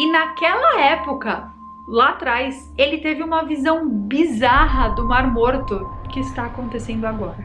E naquela época, lá atrás, ele teve uma visão bizarra do Mar Morto que está acontecendo agora.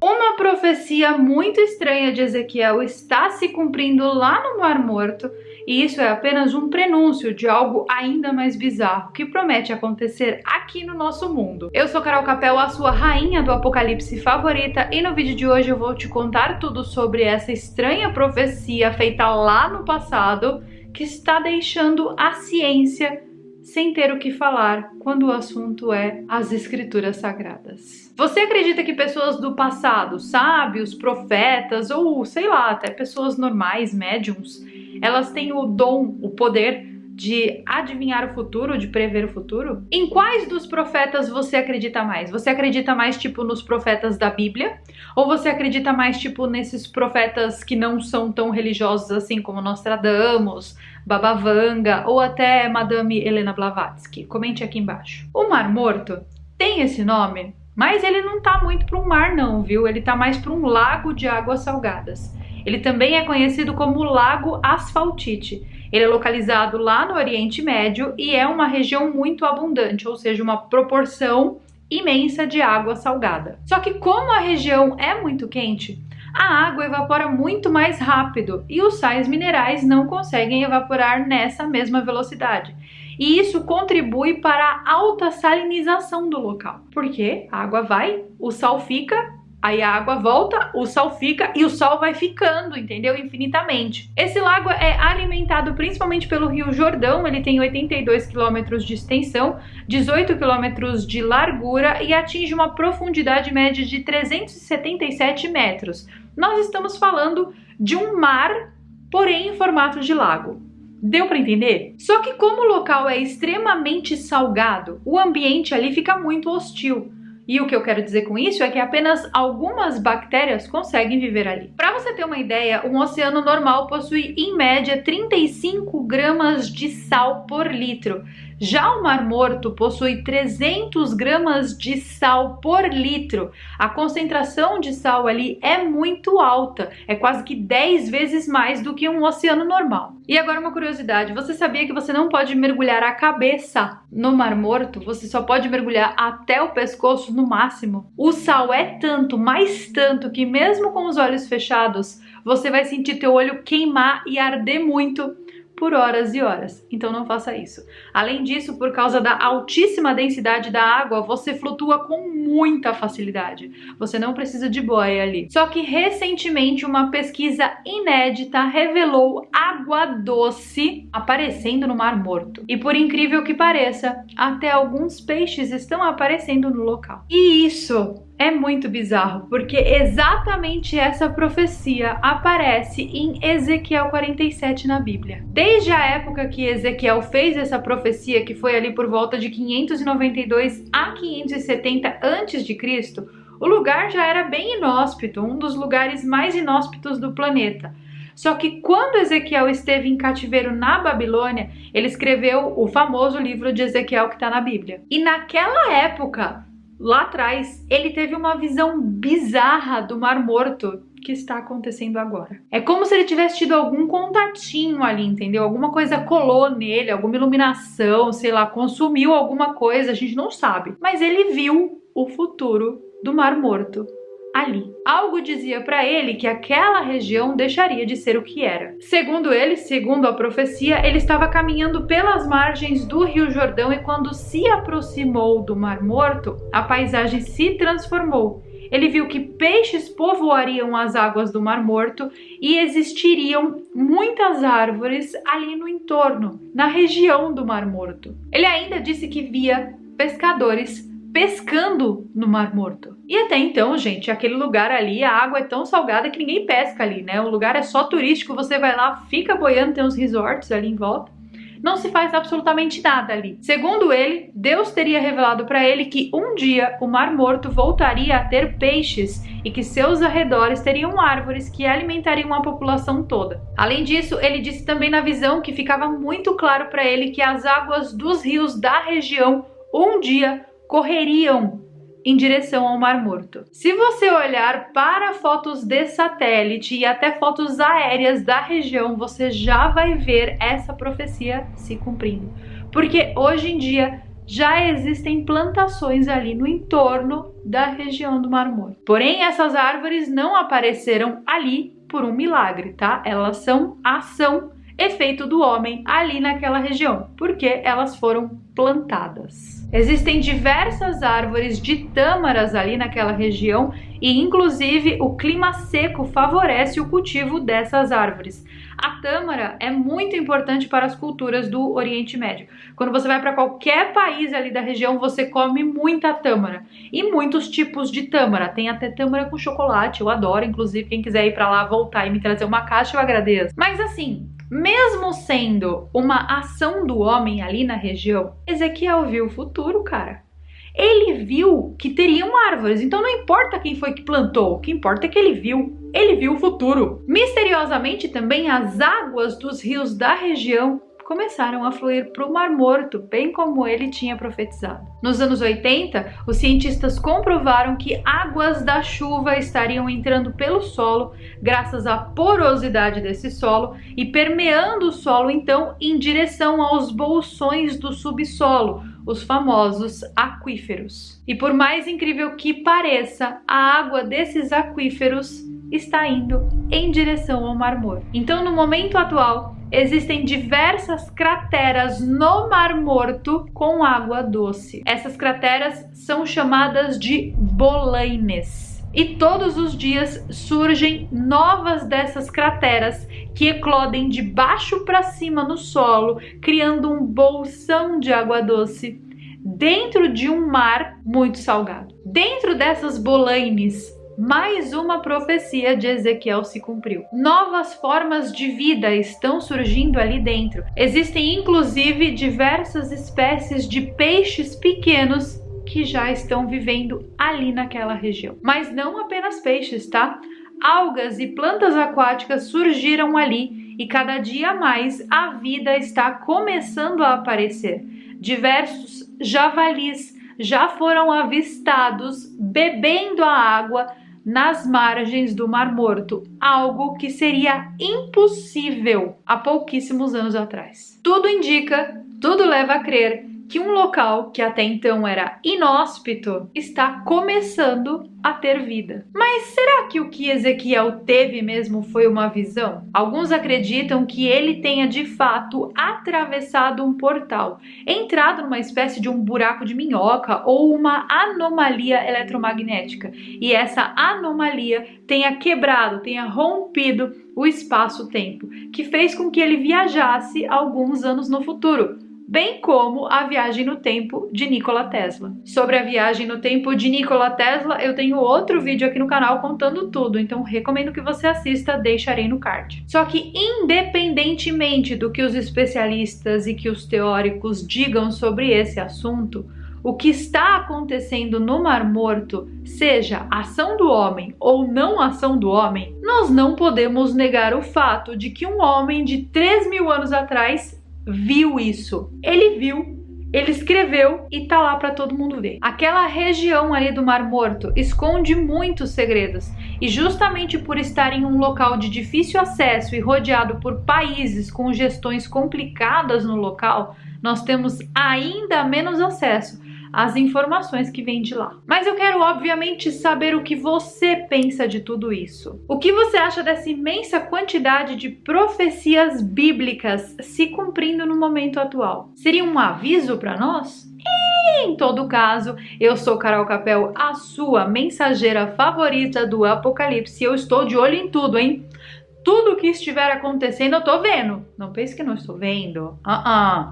Uma profecia muito estranha de Ezequiel está se cumprindo lá no Mar Morto, e isso é apenas um prenúncio de algo ainda mais bizarro que promete acontecer aqui no nosso mundo. Eu sou Carol Capel, a sua rainha do apocalipse favorita, e no vídeo de hoje eu vou te contar tudo sobre essa estranha profecia feita lá no passado que está deixando a ciência sem ter o que falar quando o assunto é as escrituras sagradas. Você acredita que pessoas do passado, sábios, profetas ou, sei lá, até pessoas normais, médiums, elas têm o dom, o poder de adivinhar o futuro, de prever o futuro? Em quais dos profetas você acredita mais? Você acredita mais, tipo, nos profetas da Bíblia? Ou você acredita mais, tipo, nesses profetas que não são tão religiosos assim, como Nostradamus, Baba Vanga ou até Madame Helena Blavatsky? Comente aqui embaixo. O Mar Morto tem esse nome, mas ele não tá muito para um mar não, viu? Ele tá mais para um lago de águas salgadas. Ele também é conhecido como Lago Asfaltite. Ele é localizado lá no Oriente Médio e é uma região muito abundante, ou seja, uma proporção imensa de água salgada. Só que como a região é muito quente, a água evapora muito mais rápido e os sais minerais não conseguem evaporar nessa mesma velocidade. E isso contribui para a alta salinização do local. Porque a água vai, o sal fica, aí a água volta, o sal fica e o sal vai ficando, entendeu? Infinitamente. Esse lago é alimentado principalmente pelo Rio Jordão, ele tem 82 quilômetros de extensão, 18 quilômetros de largura e atinge uma profundidade média de 377 metros. Nós estamos falando de um mar, porém em formato de lago. Deu para entender? Só que como o local é extremamente salgado, o ambiente ali fica muito hostil. E o que eu quero dizer com isso é que apenas algumas bactérias conseguem viver ali. Para você ter uma ideia, um oceano normal possui em média 35 gramas de sal por litro. Já o Mar Morto possui 300 gramas de sal por litro. A concentração de sal ali é muito alta, é quase que 10 vezes mais do que um oceano normal. E agora uma curiosidade, você sabia que você não pode mergulhar a cabeça no Mar Morto? Você só pode mergulhar até o pescoço no máximo. O sal é tanto, mas tanto, que mesmo com os olhos fechados, você vai sentir teu olho queimar e arder muito por horas e horas, então não faça isso. Além disso, por causa da altíssima densidade da água, você flutua com muita facilidade. Você não precisa de boia ali. Só que recentemente uma pesquisa inédita revelou água doce aparecendo no Mar Morto. E por incrível que pareça, até alguns peixes estão aparecendo no local. E isso é muito bizarro, porque exatamente essa profecia aparece em Ezequiel 47 na Bíblia. Desde a época que Ezequiel fez essa profecia, que foi ali por volta de 592 a 570 a.C., o lugar já era bem inóspito, um dos lugares mais inóspitos do planeta. Só que quando Ezequiel esteve em cativeiro na Babilônia, ele escreveu o famoso livro de Ezequiel que está na Bíblia. E naquela época, lá atrás, ele teve uma visão bizarra do Mar Morto que está acontecendo agora. É como se ele tivesse tido algum contatinho ali, entendeu? Alguma coisa colou nele, alguma iluminação, sei lá, consumiu alguma coisa, a gente não sabe. Mas ele viu o futuro do Mar Morto ali. Algo dizia para ele que aquela região deixaria de ser o que era. Segundo ele, segundo a profecia, ele estava caminhando pelas margens do Rio Jordão e quando se aproximou do Mar Morto, a paisagem se transformou. Ele viu que peixes povoariam as águas do Mar Morto e existiriam muitas árvores ali no entorno, na região do Mar Morto. Ele ainda disse que via pescadores pescando no Mar Morto. E até então, gente, aquele lugar ali, a água é tão salgada que ninguém pesca ali, né? O lugar é só turístico, você vai lá, fica boiando, tem uns resorts ali em volta. Não se faz absolutamente nada ali. Segundo ele, Deus teria revelado para ele que um dia o Mar Morto voltaria a ter peixes e que seus arredores teriam árvores que alimentariam a população toda. Além disso, ele disse também na visão que ficava muito claro para ele que as águas dos rios da região um dia correriam em direção ao Mar Morto. Se você olhar para fotos de satélite e até fotos aéreas da região, você já vai ver essa profecia se cumprindo. Porque hoje em dia já existem plantações ali no entorno da região do Mar Morto. Porém, essas árvores não apareceram ali por um milagre, tá? Elas são ação, efeito do homem ali naquela região, porque elas foram plantadas. Existem diversas árvores de tâmaras ali naquela região e, inclusive, o clima seco favorece o cultivo dessas árvores. A tâmara é muito importante para as culturas do Oriente Médio. Quando você vai para qualquer país ali da região, você come muita tâmara. E muitos tipos de tâmara. Tem até tâmara com chocolate, eu adoro. Inclusive, quem quiser ir para lá, voltar e me trazer uma caixa, eu agradeço. Mas assim, mesmo sendo uma ação do homem ali na região, Ezequiel viu o futuro, cara. Ele viu que teriam árvores, então não importa quem foi que plantou, o que importa é que ele viu o futuro. Misteriosamente também as águas dos rios da região começaram a fluir para o Mar Morto, bem como ele tinha profetizado. Nos anos 80, os cientistas comprovaram que águas da chuva estariam entrando pelo solo, graças à porosidade desse solo, e permeando o solo então em direção aos bolsões do subsolo, os famosos aquíferos. E por mais incrível que pareça, a água desses aquíferos está indo em direção ao Mar Morto. Então, no momento atual, existem diversas crateras no Mar Morto com água doce. Essas crateras são chamadas de bolaines. E todos os dias surgem novas dessas crateras que eclodem de baixo para cima no solo, criando um bolsão de água doce dentro de um mar muito salgado. Dentro dessas bolaines, mais uma profecia de Ezequiel se cumpriu. Novas formas de vida estão surgindo ali dentro. Existem inclusive diversas espécies de peixes pequenos que já estão vivendo ali naquela região. Mas não apenas peixes, tá? Algas e plantas aquáticas surgiram ali e cada dia mais a vida está começando a aparecer. Diversos javalis já foram avistados bebendo a água nas margens do Mar Morto, algo que seria impossível há pouquíssimos anos atrás. Tudo indica, tudo leva a crer que um local que até então era inóspito está começando a ter vida. Mas será que o que Ezequiel teve mesmo foi uma visão? Alguns acreditam que ele tenha de fato atravessado um portal, entrado numa espécie de um buraco de minhoca ou uma anomalia eletromagnética, e essa anomalia tenha quebrado, tenha rompido o espaço-tempo, que fez com que ele viajasse alguns anos no futuro, bem como a viagem no tempo de Nikola Tesla. Sobre a viagem no tempo de Nikola Tesla, eu tenho outro vídeo aqui no canal contando tudo, então recomendo que você assista, deixarei no card. Só que independentemente do que os especialistas e que os teóricos digam sobre esse assunto, o que está acontecendo no Mar Morto, seja ação do homem ou não ação do homem, nós não podemos negar o fato de que um homem de 3.000 anos atrás viu isso. Ele viu, ele escreveu e tá lá para todo mundo ver. Aquela região ali do Mar Morto esconde muitos segredos e justamente por estar em um local de difícil acesso e rodeado por países com gestões complicadas no local, nós temos ainda menos acesso às informações que vêm de lá. Mas eu quero obviamente saber o que você pensa de tudo isso. O que você acha dessa imensa quantidade de profecias bíblicas se cumprindo no momento atual? Seria um aviso para nós? Em todo caso, eu sou Carol Capel, a sua mensageira favorita do Apocalipse. Eu estou de olho em tudo, hein? Tudo que estiver acontecendo eu tô vendo. Não pense que não estou vendo.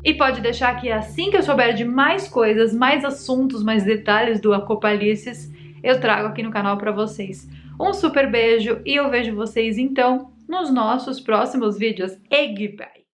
E pode deixar que assim que eu souber de mais coisas, mais assuntos, mais detalhes do Apocalipse, eu trago aqui no canal para vocês. Um super beijo e eu vejo vocês então nos nossos próximos vídeos. Goodbye!